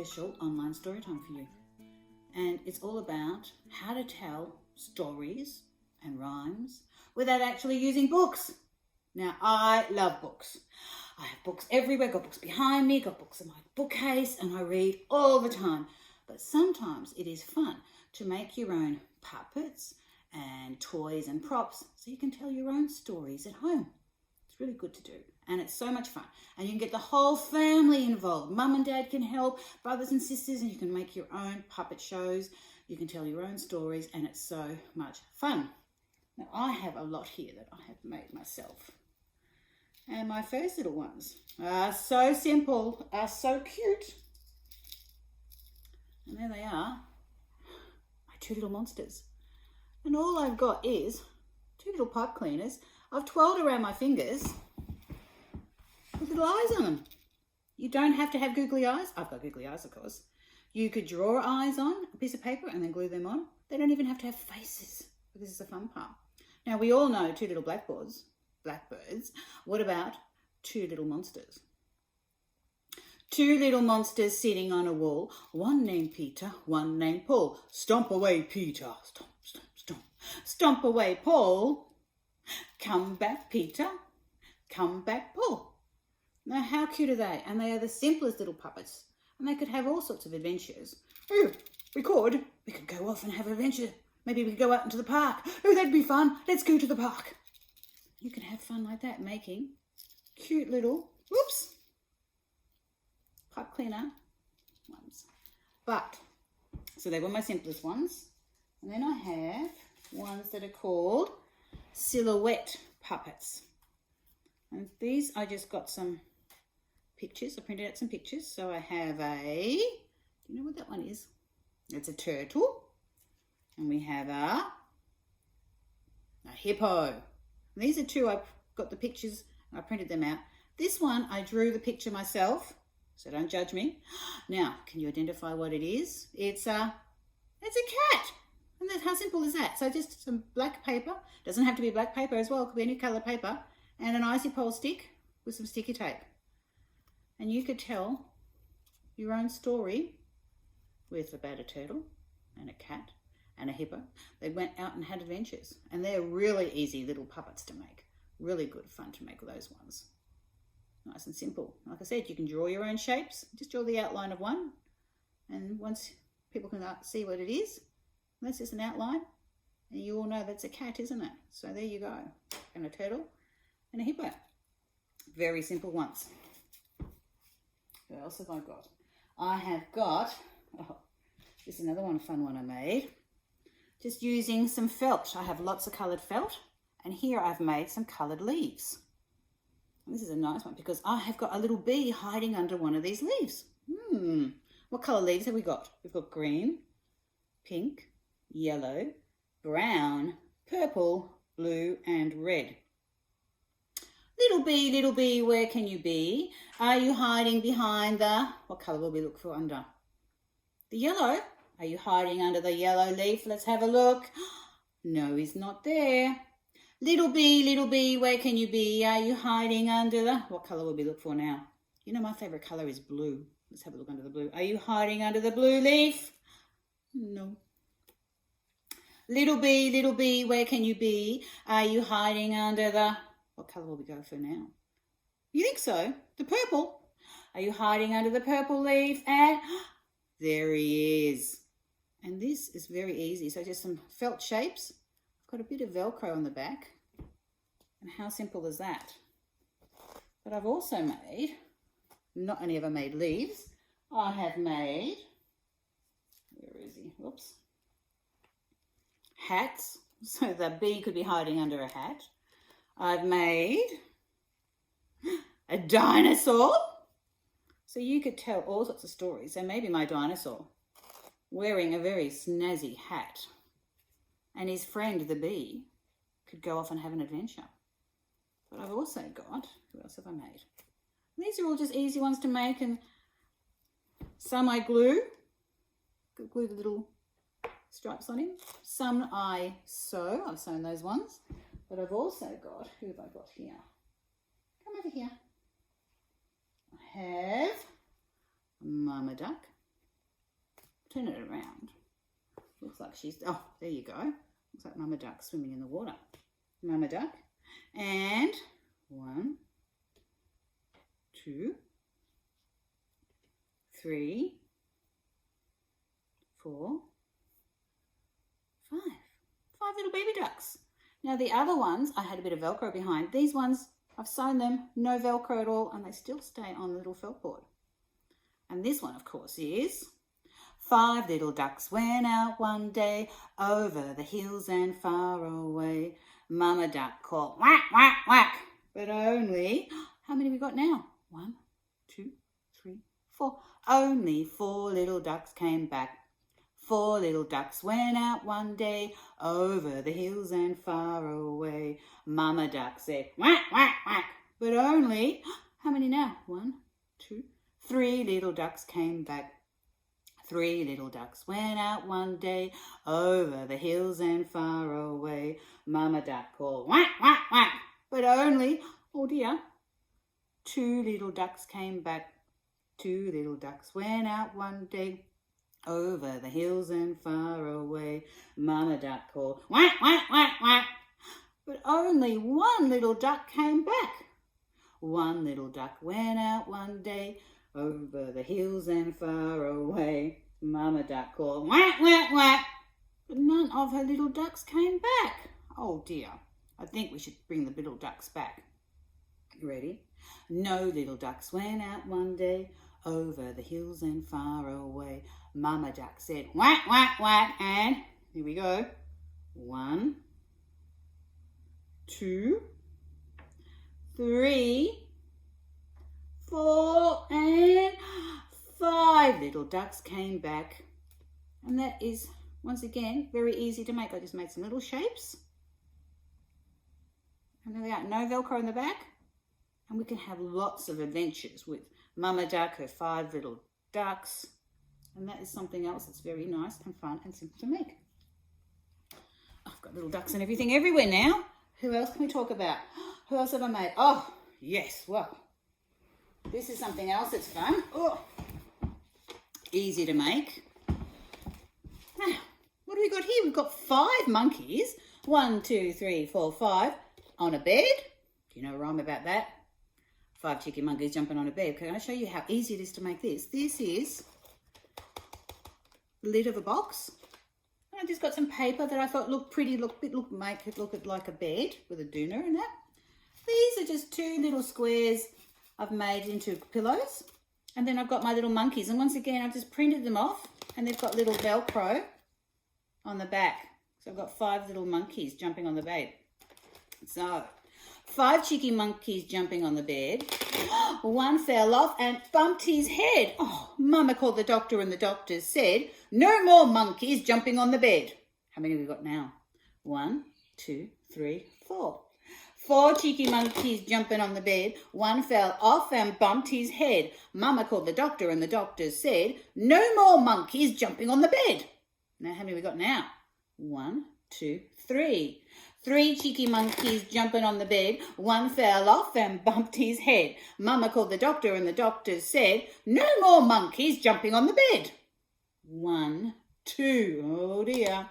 special online story time for you. And it's all about how to tell stories and rhymes without actually using books. Now, I love books. I have books everywhere, got books behind me, got books in my bookcase, and I read all the time. But sometimes it is fun to make your own puppets and toys and props so you can tell your own stories at home. It's really good to do, and it's so much fun. And you can get the whole family involved. Mum and dad can help, brothers and sisters, and you can make your own puppet shows. You can tell your own stories, and it's so much fun. Now, I have a lot here that I have made myself. And my first little ones are so simple, are so cute. And there they are, my two little monsters. And all I've got is two little pipe cleaners. I've twirled around my fingers with little eyes on them. You don't have to have googly eyes. I've got googly eyes, of course. You could draw eyes on a piece of paper and then glue them on. They don't even have to have faces. But this is the fun part. Now, we all know two little blackbirds. What about two little monsters? Two little monsters sitting on a wall. One named Peter, one named Paul. Stomp away, Peter. Stomp, stomp, stomp. Stomp away, Paul. Come back, Peter. Come back, Paul. Now, how cute are they? And they are the simplest little puppets. And they could have all sorts of adventures. Oh, we could go off and have an adventure. Maybe we could go out into the park. Oh, that'd be fun. Let's go to the park. You can have fun like that, making cute little, pipe cleaner ones. So they were my simplest ones. And then I have ones that are called silhouette puppets. And these, I just got some pictures. I printed out some pictures. So I have do you know what that one is? It's a turtle. And we have a hippo. And these are two, I got the pictures, I printed them out. This one, I drew the picture myself, so don't judge me. Now, can you identify what it is? It's a cat. And how simple is that? So just some black paper, doesn't have to be black paper as well, it could be any colour paper, and an icy pole stick with some sticky tape. And you could tell your own story with about a turtle and a cat and a hippo. They went out and had adventures, and they're really easy little puppets to make. Really good fun to make those ones. Nice and simple. Like I said, you can draw your own shapes. Just draw the outline of one, and once people can see what it is, that's just an outline, and you all know that's a cat, isn't it? So there you go. And a turtle and a hippo. Very simple ones. What else have I got? I have got, this is another fun one I made. Just using some felt. I have lots of coloured felt, and here I've made some coloured leaves. And this is a nice one because I have got a little bee hiding under one of these leaves. What colour leaves have we got? We've got green, pink, yellow, brown, purple, blue, and red. Little bee, where can you be? Are you hiding behind what colour will we look for under? The yellow. Are you hiding under the yellow leaf? Let's have a look. No, he's not there. Little bee, where can you be? Are you hiding under what colour will we look for now? You know my favourite colour is blue. Let's have a look under the blue. Are you hiding under the blue leaf? No. Little bee, where can you be? Are you hiding under what colour will we go for now? You think so? The purple. Are you hiding under the purple leaf? And there he is. And this is very easy. So just some felt shapes. I've got a bit of Velcro on the back. And how simple is that? But I've also made, not only have I made leaves, I have made, where is he? Whoops. Hats. So the bee could be hiding under a hat. I've made a dinosaur. So you could tell all sorts of stories. So maybe my dinosaur wearing a very snazzy hat, and his friend the bee could go off and have an adventure. But I've also got, who else have I made? These are all just easy ones to make, and some I glue the little stripes on him. Some I sew, I've sewn those ones. But I've also got, who have I got here? Come over here. I have Mama Duck, turn it around. Looks like she's, oh, there you go. Looks like Mama Duck swimming in the water. Mama Duck. And 1, 2, 3, 4, 5. 5 little baby ducks. Now the other ones, I had a bit of Velcro behind. These ones, I've sewn them, no Velcro at all, and they still stay on the little felt board. And this one, of course, is 5 little ducks went out one day over the hills and far away. Mama Duck called whack, whack, whack. But only, how many we got now? 1, 2, 3, 4. Only 4 little ducks came back. 4 little ducks went out one day over the hills and far away. Mama Duck said whack, whack, whack. But only, how many now? 1, 2, 3 little ducks came back. 3 little ducks went out one day over the hills and far away. Mama Duck called whack, whack, whack. But only, oh dear, 2 little ducks came back. 2 little ducks went out one day over the hills and far away. Mama Duck called whack, whack, whack, whack. But only 1 little duck came back. 1 little duck went out one day over the hills and far away. Mama Duck called whack, whack, whack. But none of her little ducks came back. Oh dear, I think we should bring the little ducks back. You ready? No little ducks went out one day over the hills and far away. Mama Duck said whack, whack, whack, and here we go. 1, 2, 3, 4, and 5 little ducks came back. And that is, once again, very easy to make. I just made some little shapes. And there we are, no Velcro in the back. And we can have lots of adventures with Mama Duck, her 5 little ducks. And that is something else that's very nice and fun and simple to make. I've got little ducks and everything everywhere now. Who else can we talk about? Who else have I made? Oh, yes, well, this is something else that's fun. Oh, easy to make. Now, what do we got here? We've got 5 monkeys. 1, 2, 3, 4, 5 on a bed. Do you know a rhyme about that? 5 cheeky monkeys jumping on a bed. Can I show you how easy it is to make this? This is the lid of a box. I just got some paper that I thought looked pretty, make it look like a bed with a doona in that. These are just 2 little squares I've made into pillows. And then I've got my little monkeys. And once again, I've just printed them off and they've got little Velcro on the back. So I've got 5 little monkeys jumping on the bed. So 5 cheeky monkeys jumping on the bed. 1 fell off and bumped his head. Oh, Mama called the doctor and the doctor said, no more monkeys jumping on the bed. How many have we got now? 1, 2, 3, 4. 4 cheeky monkeys jumping on the bed. 1 fell off and bumped his head. Mama called the doctor and the doctor said, no more monkeys jumping on the bed. Now, how many have we got now? 1, 2, 3. 3 cheeky monkeys jumping on the bed. 1 fell off and bumped his head. Mama called the doctor and the doctor said, no more monkeys jumping on the bed. 1, 2, oh dear.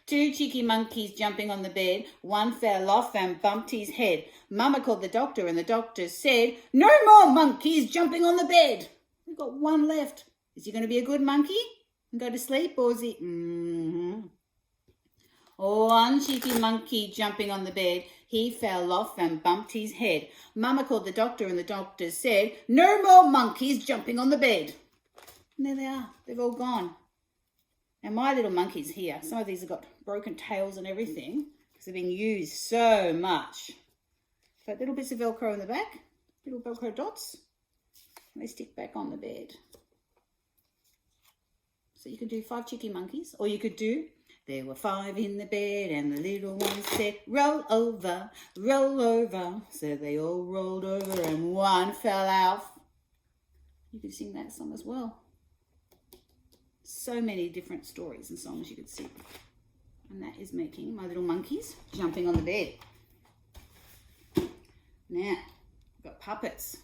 2 cheeky monkeys jumping on the bed. 1 fell off and bumped his head. Mama called the doctor and the doctor said, no more monkeys jumping on the bed. We've got 1 left. Is he going to be a good monkey and go to sleep, or is he... 1 cheeky monkey jumping on the bed. He fell off and bumped his head. Mama called the doctor and the doctor said, no more monkeys jumping on the bed. And there they are. They've all gone. Now my little monkeys here, some of these have got broken tails and everything because they've been used so much. But little bits of Velcro in the back, little Velcro dots, and they stick back on the bed. So you could do 5 cheeky monkeys, or you could do, there were 5 in the bed and the little one said, roll over, roll over. So they all rolled over and 1 fell out. You could sing that song as well. So many different stories and songs you could sing. And that is making my little monkeys jumping on the bed. Now, we've got puppets.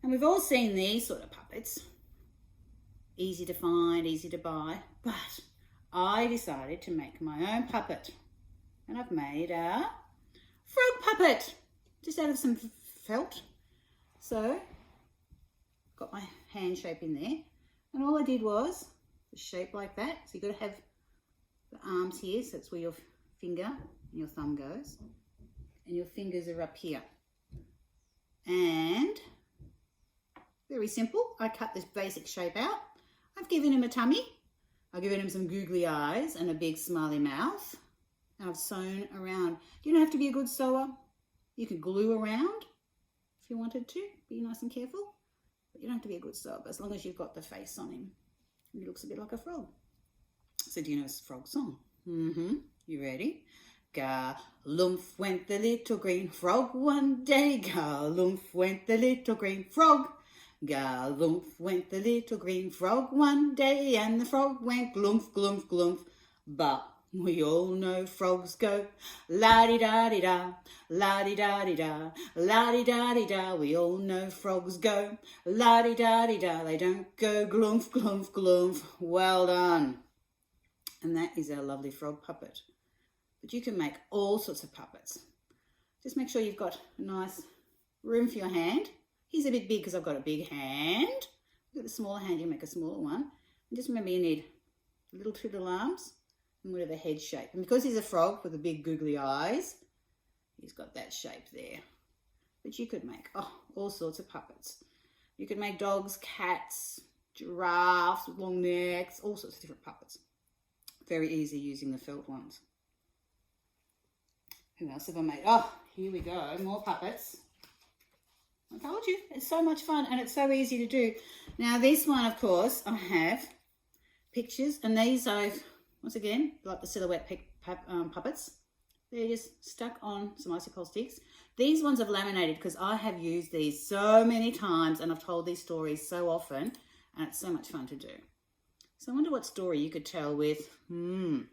And we've all seen these sort of puppets easy to find, easy to buy. But I decided to make my own puppet. And I've made a frog puppet, just out of some felt. So, got my hand shape in there. And all I did was the shape like that. So you've got to have the arms here, so that's where your finger and your thumb goes. And your fingers are up here. And very simple. I cut this basic shape out. I've given him a tummy. I've given him some googly eyes and a big smiley mouth. And I've sewn around. You don't have to be a good sewer. You can glue around if you wanted to. Be nice and careful. But you don't have to be a good sewer, but as long as you've got the face on him. He looks a bit like a frog. So do you know this frog song? You ready? Galumph went the little green frog one day. Galumph went the little green frog. Galumph went the little green frog one day, and the frog went glumph, glumph, glumph. But we all know frogs go la-di-da-di-da, la-di-da-di-da, la-di-da-di-da. We all know frogs go la-di-da-di-da. They don't go glumph, glumph, glumph. Well done. And that is our lovely frog puppet. But you can make all sorts of puppets. Just make sure you've got a nice room for your hand. He's a bit big because I've got a big hand. You've got a smaller hand, you make a smaller one. And just remember you need little two little arms and whatever head shape. And because he's a frog with the big googly eyes, he's got that shape there. But you could make all sorts of puppets. You could make dogs, cats, giraffes with long necks, all sorts of different puppets. Very easy using the felt ones. Who else have I made? Oh, here we go. More puppets. I told you, it's so much fun and it's so easy to do. Now this one, of course, I have pictures, and these I've, once again, like the silhouette puppets. They're just stuck on some icicle sticks. These ones I've laminated because I have used these so many times and I've told these stories so often, and it's so much fun to do. So I wonder what story you could tell with 1,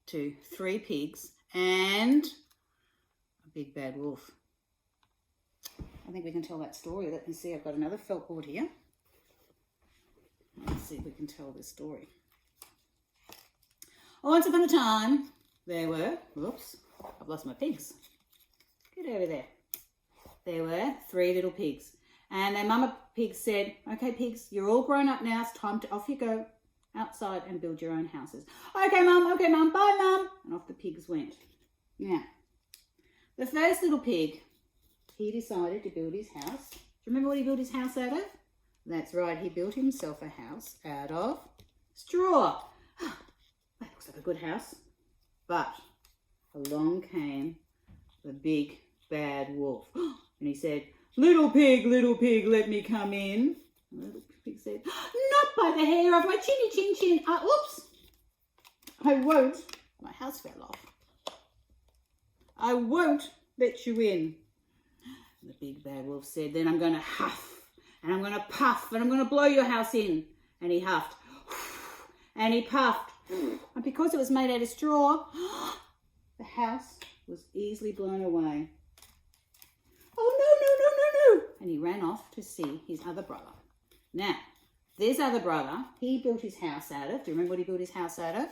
2, 3 pigs and a big bad wolf. I think we can tell that story. Let me see, I've got another felt board here. Let's see if we can tell this story. Once upon a time, there were, whoops, I've lost my pigs. Get over there. There were 3 little pigs. And their mama pig said, okay, pigs, you're all grown up now. It's time to, off you go outside and build your own houses. Okay, mum, bye, mum. And off the pigs went. Now, the first little pig, he decided to build his house. Do you remember what he built his house out of? That's right, he built himself a house out of straw. That looks like a good house. But along came the big bad wolf. And he said, little pig, let me come in. And the little pig said, not by the hair of my chinny chin chin. Oops. I won't. My house fell off. I won't let you in. And the big bad wolf said, then I'm going to huff and I'm going to puff and I'm going to blow your house in. And he huffed and he puffed. And because it was made out of straw, the house was easily blown away. Oh, no. And he ran off to see his other brother. Now, this other brother, he built his house out of, do you remember what he built his house out of?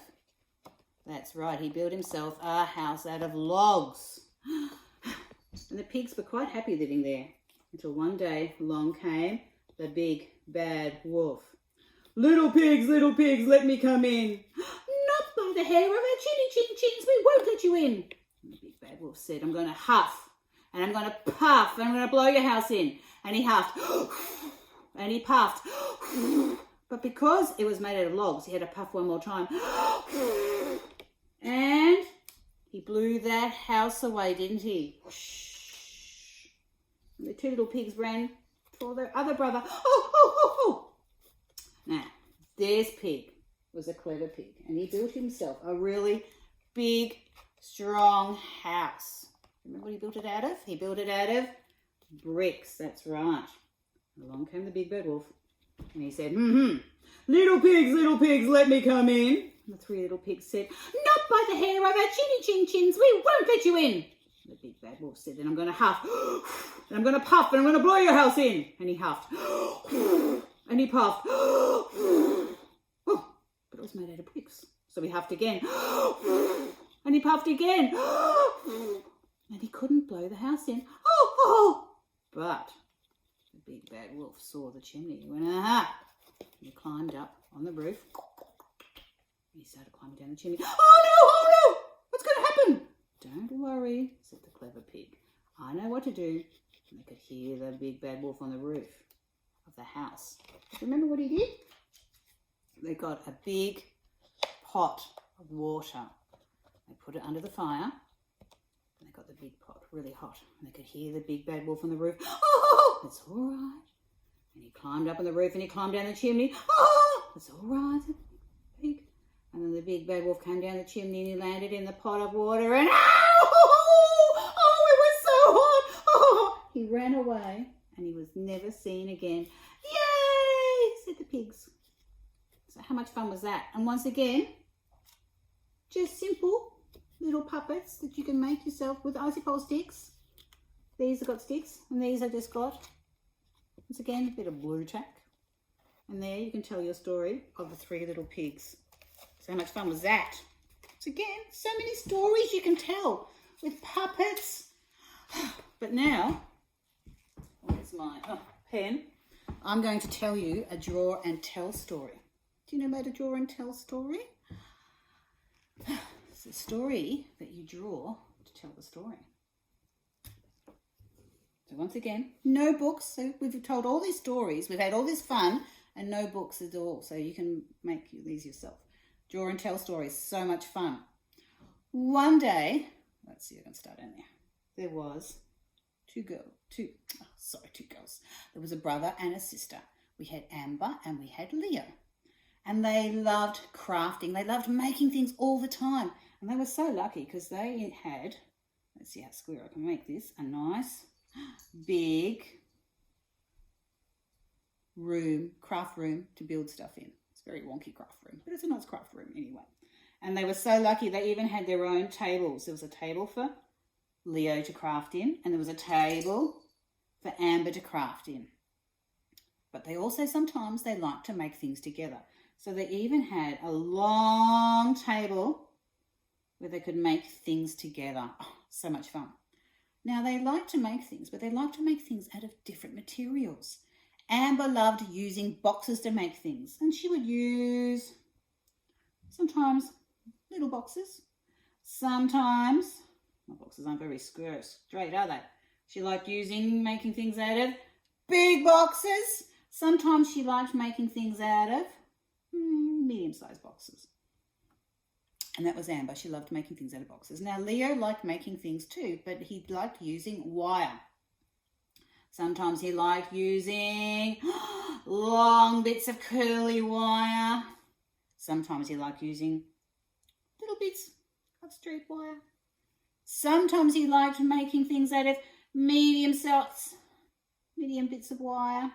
That's right, he built himself a house out of logs. And the pigs were quite happy living there until one day along came the big bad wolf. Little pigs, let me come in. Not by the hair of our chinny chin chins, we won't let you in. And the big bad wolf said, I'm going to huff and I'm going to puff and I'm going to blow your house in. And he huffed and he puffed. But because it was made out of logs, he had to puff one more time. And he blew that house away, didn't he? And the 2 little pigs ran for their other brother. Oh. Now, this pig was a clever pig, and he built himself a really big, strong house. Remember what he built it out of? He built it out of bricks, that's right. Along came the big bad wolf, and he said, little pigs, let me come in. And the 3 little pigs said, not by the hair of our chinny chin chins, we won't let you in. And the big bad wolf said, then I'm going to huff, and I'm going to puff, and I'm going to blow your house in. And he huffed, And he puffed. Oh, but it was made out of bricks. So he huffed again. And he puffed again. And he couldn't blow the house in. But the big bad wolf saw the chimney. He went, aha! And he climbed up on the roof. He started climbing down the chimney. Oh no! What's going to happen? Don't worry, said the clever pig. I know what to do. And they could hear the big bad wolf on the roof of the house. Remember what he did? They got a big pot of water. They put it under the fire. And they got the big pot really hot. And they could hear the big bad wolf on the roof. Oh, it's all right. And he climbed up on the roof and he climbed down the chimney. Oh, it's all right, said the pig. And then the big bad wolf came down the chimney and he landed in the pot of water and it was so hot. Oh, he ran away and he was never seen again. Yay, said the pigs. So how much fun was that? And once again, just simple little puppets that you can make yourself with icy pole sticks. These have got sticks and these I just got. Once again, a bit of blue tack. And there you can tell your story of the 3 little pigs. So how much fun was that? So again, so many stories you can tell with puppets. But now, where's my pen? I'm going to tell you a draw and tell story. Do you know about a draw and tell story? It's a story that you draw to tell the story. So once again, no books. So we've told all these stories. We've had all this fun and no books at all. So you can make these yourself. Draw and tell stories, so much fun. One day, let's see, I can start in there. There was two girls. There was a brother and a sister. We had Amber and we had Leo. And they loved crafting. They loved making things all the time. And they were so lucky because they had, let's see how square I can make this, a nice big room, craft room to build stuff in. Very wonky craft room, but it's a nice craft room anyway. And they were so lucky they even had their own tables. There was a table for Leo to craft in and there was a table for Amber to craft in. But they also sometimes they like to make things together. So they even had a long table where they could make things together. Oh, so much fun. Now they like to make things, but they like to make things out of different materials. Amber loved using boxes to make things, and she would use sometimes little boxes. Sometimes, my boxes aren't very straight, are they? She liked making things out of big boxes. Sometimes she liked making things out of medium-sized boxes. And that was Amber. She loved making things out of boxes. Now, Leo liked making things too, but he liked using wire. Sometimes he liked using long bits of curly wire. Sometimes he liked using little bits of straight wire. Sometimes he liked making things out of medium bits of wire.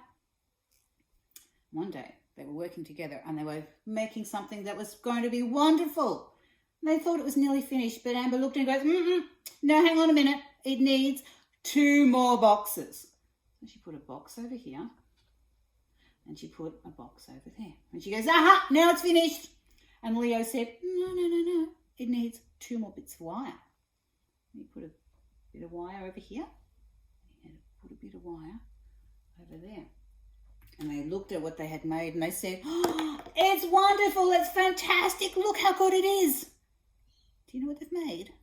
One day they were working together and they were making something that was going to be wonderful. They thought it was nearly finished, but Amber looked and goes, no, hang on a minute. It needs 2 more boxes. So she put a box over here and she put a box over there. And she goes, aha, now it's finished. And Leo said, no. It needs 2 more bits of wire. And he put a bit of wire over here. And he put a bit of wire over there. And they looked at what they had made and they said, oh, it's wonderful, it's fantastic, look how good it is. Do you know what they've made?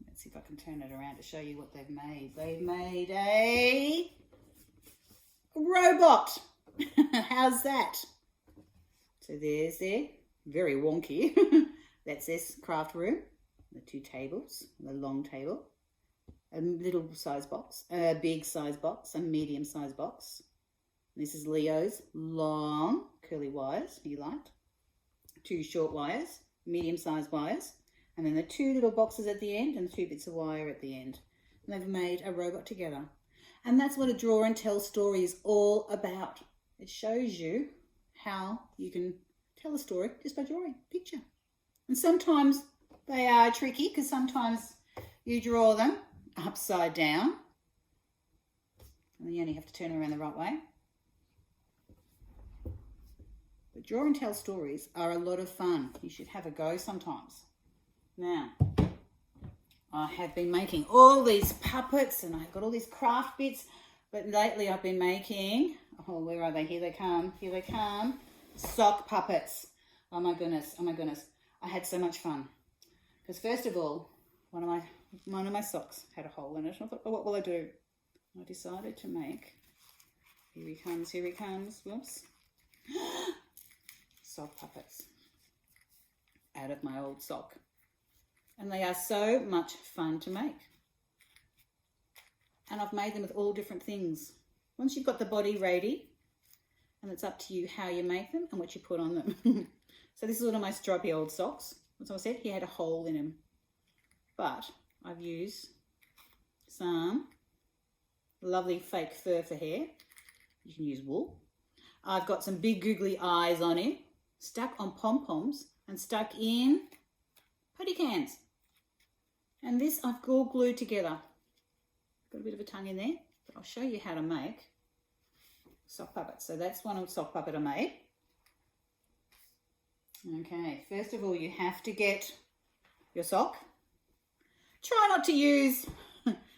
Let's see if I can turn it around to show you what they've made. They've made a robot. How's that? So there's their, very wonky. That's this craft room, the 2 tables, the long table, a little size box, a big size box, a medium size box. This is Leo's long curly wires he liked. 2 short wires, medium sized wires, and then the 2 little boxes at the end and 2 bits of wire at the end. And they've made a robot together. And that's what a draw and tell story is all about. It shows you how you can tell a story just by drawing a picture. And sometimes they are tricky because sometimes you draw them upside down. And then you only have to turn around the right way. But draw and tell stories are a lot of fun. You should have a go sometimes. Now, I have been making all these puppets and I've got all these craft bits, but lately I've been making, oh, where are they? Here they come, sock puppets. Oh my goodness, I had so much fun. Because first of all, one of my socks had a hole in it. And I thought, oh, what will I do? I decided to make, here he comes, whoops, sock puppets out of my old sock. And they are so much fun to make. And I've made them with all different things. Once you've got the body ready, and it's up to you how you make them and what you put on them. So this is one of my stripy old socks. As I said, he had a hole in him. But I've used some lovely fake fur for hair. You can use wool. I've got some big googly eyes on him, stuck on pom-poms and stuck in putty cans. And this I've all glued together. Got a bit of a tongue in there, but I'll show you how to make sock puppets. So that's one sock puppet I made. Okay, first of all, you have to get your sock. Try not to use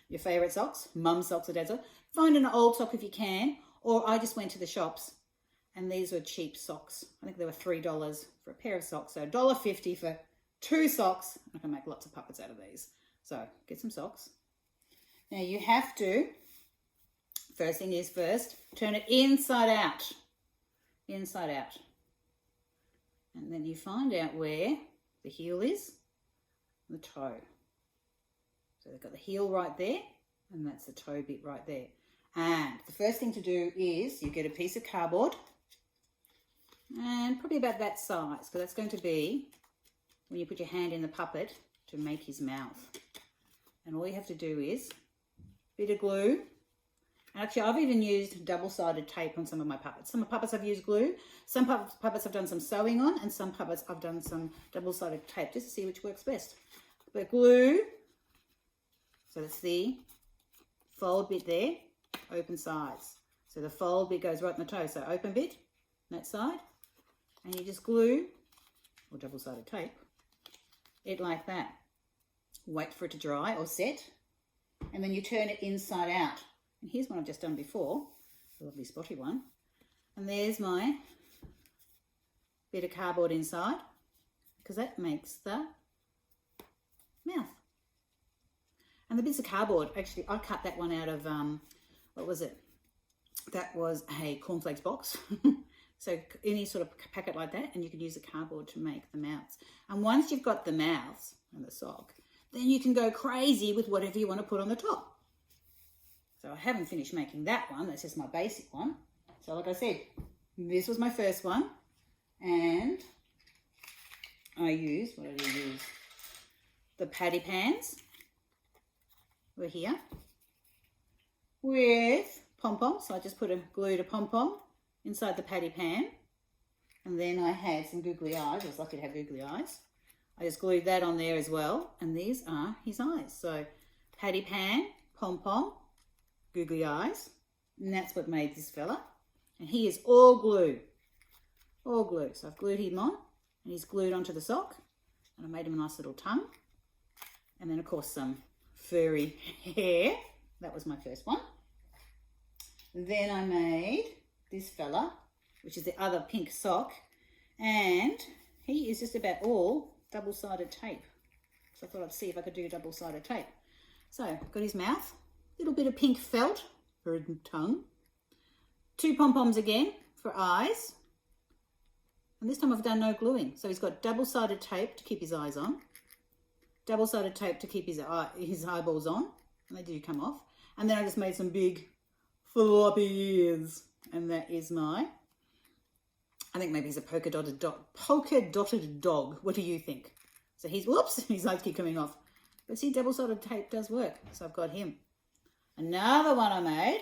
your favourite socks, mum's socks or dad's socks. Find an old sock if you can, or I just went to the shops and these were cheap socks. I think they were $3 for a pair of socks, so $1.50 for 2 socks. I can make lots of puppets out of these. So get some socks. Now you have to, first thing is first, turn it inside out. Inside out. And then you find out where the heel is, the toe. So they've got the heel right there, and that's the toe bit right there. And the first thing to do is you get a piece of cardboard, and probably about that size, because that's going to be when you put your hand in the puppet to make his mouth. And all you have to do is a bit of glue. Actually, I've even used double-sided tape on some of my puppets. Some puppets I've used glue. Some puppets I've done some sewing on, and some puppets I've done some double-sided tape just to see which works best. But glue, so that's the fold bit there, open sides. So the fold bit goes right in the toe. So open bit, that side, and you just glue, or double-sided tape, it like that. Wait for it to dry or set, and then you turn it inside out. And here's one I've just done before, a lovely spotty one. And there's my bit of cardboard inside, because that makes the mouth. And the bits of cardboard, actually, I cut that one out of, what was it? That was a cornflakes box. So any sort of packet like that, and you could use the cardboard to make the mouths. And once you've got the mouths and the sock, then you can go crazy with whatever you want to put on the top. So I haven't finished making that one. That's just my basic one. So like I said, this was my first one. And I used, what did I use? The patty pans were here with pom-poms. So I just glued a pom-pom inside the patty pan. And then I had some googly eyes. I was lucky to have googly eyes. I just glued that on there as well. And these are his eyes. So patty pan, pom-pom, googly eyes, and that's what made this fella. And he is all glue, all glue. So I've glued him on, and he's glued onto the sock, and I made him a nice little tongue, and then of course some furry hair. That was my first one. Then I made this fella, which is the other pink sock, and he is just about all double-sided tape. So I thought I'd see if I could do double-sided tape. So got his mouth, little bit of pink felt for a tongue, 2 pom-poms again for eyes, and this time I've done no gluing. So he's got double-sided tape to keep his eyes on, double-sided tape to keep his eyeballs on, and they do come off. And then I just made some big floppy ears, and that is my, I think maybe he's a polka dotted dog. What do you think? So he's, whoops, his eyes keep coming off. But see, double-sided tape does work, so I've got him. Another one I made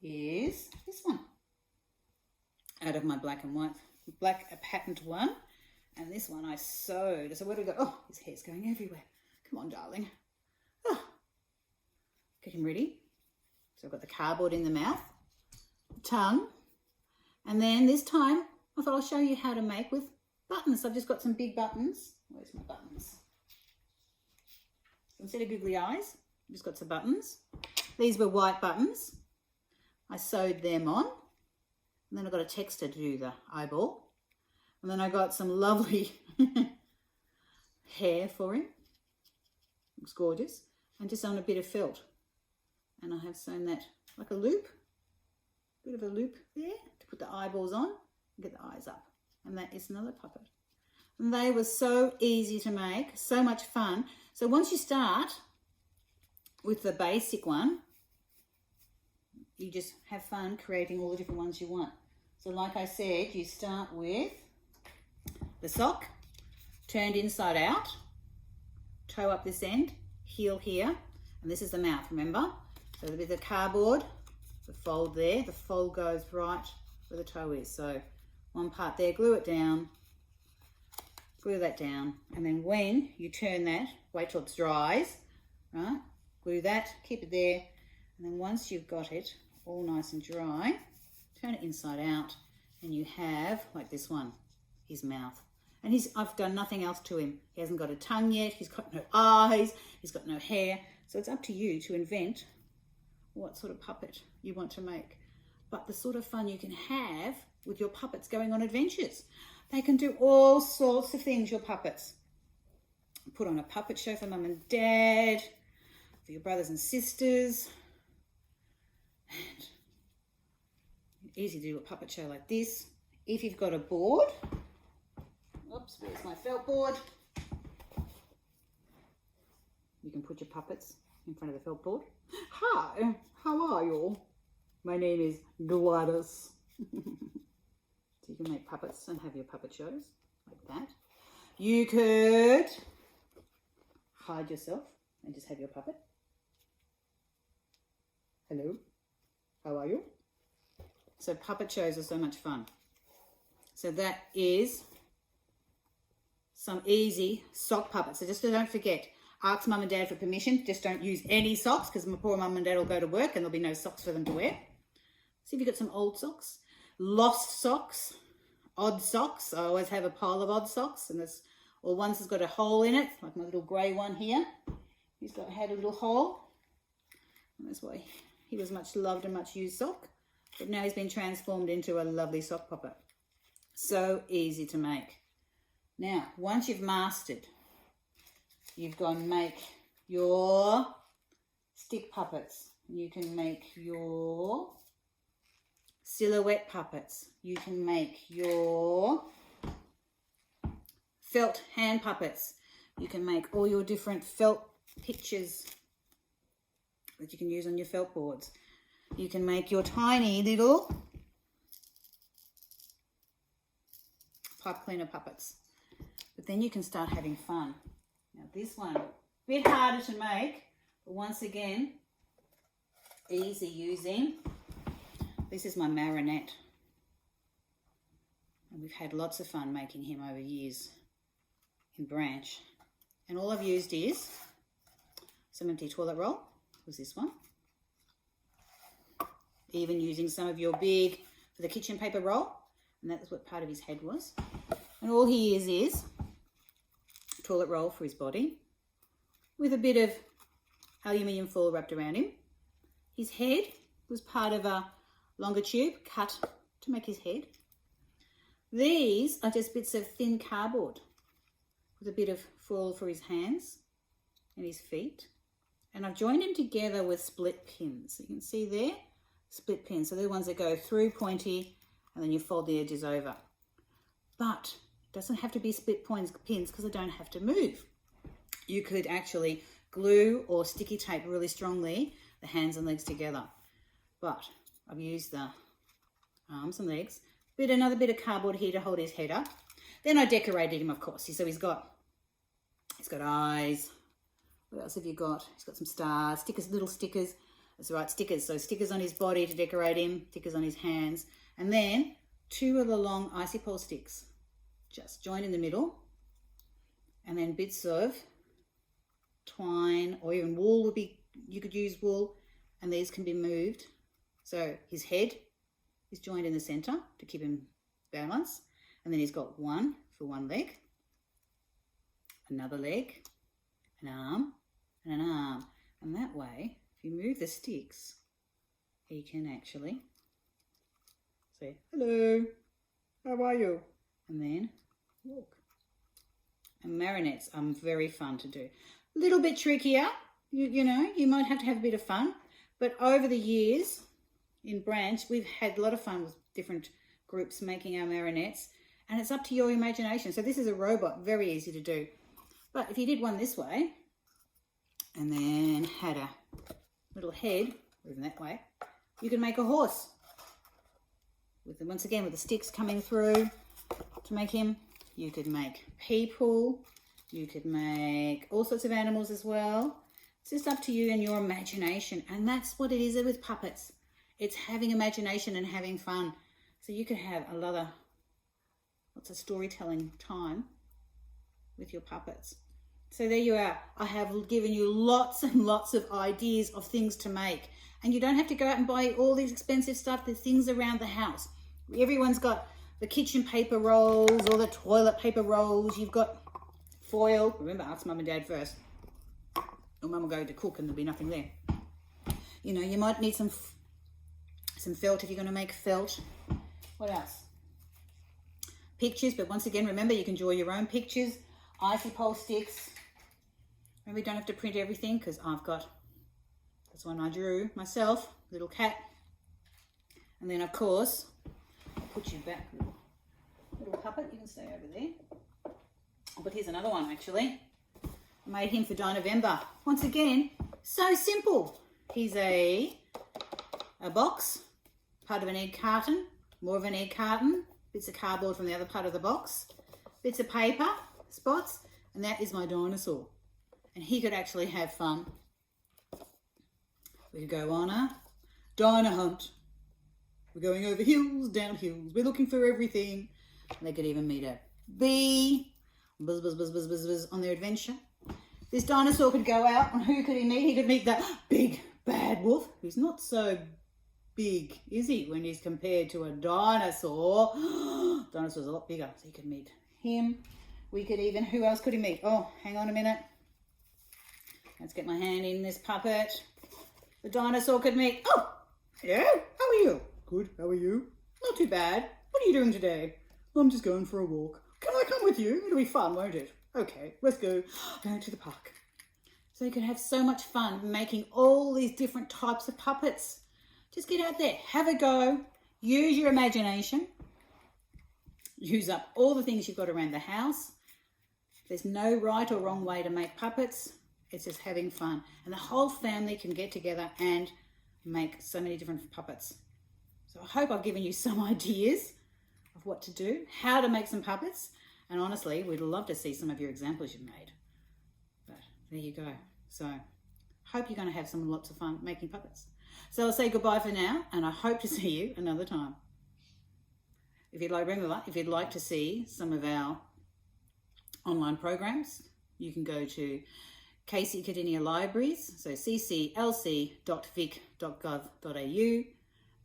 is this one out of my black and white, patterned one. And this one I sewed. So where do we go? Oh, his hair's going everywhere. Come on, darling. Oh. Get him ready. So I've got the cardboard in the mouth, tongue, and then this time I thought I'll show you how to make with buttons. I've just got some big buttons. Where's my buttons? Instead of googly eyes, I've just got some buttons. These were white buttons. I sewed them on. And then I got a texter to do the eyeball. And then I got some lovely hair for him. Looks gorgeous. And just on a bit of felt. And I have sewn that like a loop. Bit of a loop there to put the eyeballs on and get the eyes up. And that is another puppet. And they were so easy to make, so much fun. So once you start with the basic one, you just have fun creating all the different ones you want. So like I said, you start with the sock turned inside out, toe up this end, heel here, and this is the mouth, remember? So with the cardboard, the fold there, the fold goes right where the toe is. So one part there, glue it down, glue that down, and then when you turn that, wait till it dries, right? Glue that, keep it there, and then once you've got it all nice and dry, turn it inside out, and you have, like this one, his mouth. And I've done nothing else to him. He hasn't got a tongue yet, he's got no eyes, he's got no hair. So it's up to you to invent what sort of puppet you want to make. But the sort of fun you can have with your puppets going on adventures. They can do all sorts of things, your puppets. Put on a puppet show for mum and dad, for your brothers and sisters. And easy to do a puppet show like this. If you've got a board, oops, where's my felt board? You can put your puppets in front of the felt board. Hi, how are you? My name is Gladys. So you can make puppets and have your puppet shows like that. You could hide yourself and just have your puppet. Hello, how are you? So puppet shows are so much fun. So that is some easy sock puppets. So just don't forget, ask mum and dad for permission. Just don't use any socks because my poor mum and dad will go to work and there'll be no socks for them to wear. See if you've got some old socks, lost socks, odd socks. I always have a pile of odd socks, and there's, or one's has got a hole in it, like my little grey one here. He's had a little hole, and that's why he was much loved and much used sock. But now he's been transformed into a lovely sock puppet. So easy to make. Now, once you've mastered, you've got to make your stick puppets. You can make your silhouette puppets. You can make your felt hand puppets. You can make all your different felt pictures that you can use on your felt boards. You can make your tiny little pipe cleaner puppets. But then you can start having fun. Now this one, a bit harder to make, but once again, easy using. This is my marionette. And we've had lots of fun making him over years in branch. And all I've used is some empty toilet roll, was this one. Even using some of your big, for the kitchen paper roll, and that's what part of his head was. And all he is toilet roll for his body with a bit of aluminium foil wrapped around him. His head was part of a longer tube cut to make his head. These are just bits of thin cardboard with a bit of foil for his hands and his feet. And I've joined them together with split pins. You can see there, split pins. So they're the ones that go through pointy and then you fold the edges over. But it doesn't have to be split pins because they don't have to move. You could actually glue or sticky tape really strongly the hands and legs together. But I've used the arms and legs. Another bit of cardboard here to hold his head up. Then I decorated him, of course. So he's got eyes. What else have you got? He's got some stars, stickers, little stickers. That's right, stickers. So stickers on his body to decorate him, stickers on his hands. And then 2 of the long icy pole sticks. Just join in the middle. And then bits of twine or even wool would be, you could use wool. And these can be moved. So his head is joined in the center to keep him balance. And then he's got one for one leg, another leg, an arm, and an arm. And that way, if you move the sticks, he can actually say, hello, how are you? And then walk. And marionettes are very fun to do. A little bit trickier, you know, you might have to have a bit of fun. But over the years in Branch, we've had a lot of fun with different groups making our marionettes. And it's up to your imagination. So this is a robot, very easy to do. But if you did one this way, and then had a little head, moving that way, you can make a horse. Once again, with the sticks coming through to make him. You could make people. You could make all sorts of animals as well. It's just up to you and your imagination. And that's what it is with puppets. It's having imagination and having fun. So you could have lots of storytelling time with your puppets. So there you are. I have given you lots and lots of ideas of things to make. And you don't have to go out and buy all these expensive stuff. There's things around the house. Everyone's got the kitchen paper rolls or the toilet paper rolls. You've got foil. Remember, ask Mum and Dad first. Or Mum will go to cook and there'll be nothing there. You know, you might need some felt if you're going to make felt. What else? Pictures, but once again, remember, you can draw your own pictures. Icy pole sticks. Remember, you don't have to print everything because that's one I drew myself, little cat. And then, of course, I'll put you back, little puppet, you can stay over there. But here's another one, actually. I made him for Di-November. Once again, so simple. He's a box, part of an egg carton, more of an egg carton, bits of cardboard from the other part of the box, bits of paper, spots, and that is my dinosaur. And he could actually have fun. We could go on a dino hunt. We're going over hills, down hills. We're looking for everything. And they could even meet a bee, buzz, buzz, buzz, buzz, buzz, buzz on their adventure. This dinosaur could go out, and who could he meet? He could meet the big bad wolf, who's not so big, is he, when he's compared to a dinosaur? Dinosaur's a lot bigger, so he could meet him. We could even, who else could he meet? Oh, hang on a minute. Let's get my hand in this puppet. The dinosaur could meet, oh, hello, how are you? Good, how are you? Not too bad. What are you doing today? I'm just going for a walk. Can I come with you? It'll be fun, won't it? Okay, let's go. Going to the park. So you can have so much fun making all these different types of puppets. Just get out there, have a go, use your imagination, use up all the things you've got around the house. There's no right or wrong way to make puppets. It's just having fun. And the whole family can get together and make so many different puppets. So I hope I've given you some ideas of what to do, how to make some puppets. And honestly, we'd love to see some of your examples you've made. But there you go. So hope you're going to have some lots of fun making puppets. So I'll say goodbye for now, and I hope to see you another time. If you'd like to see some of our online programs, you can go to Casey Cardinia Libraries, so cclc.vic.gov.au,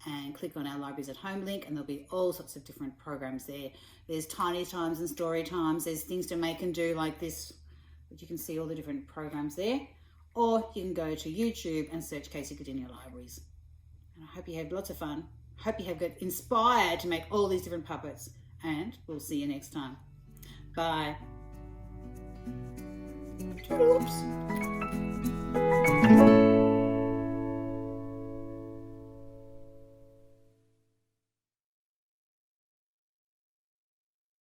and click on our Libraries at Home link, and there'll be all sorts of different programs there. There's tiny times and story times. There's things to make and do like this, but you can see all the different programs there. Or you can go to YouTube and search Casey Cardinia Libraries. And I hope you had lots of fun. Hope you have got inspired to make all these different puppets. And we'll see you next time. Bye. Oops.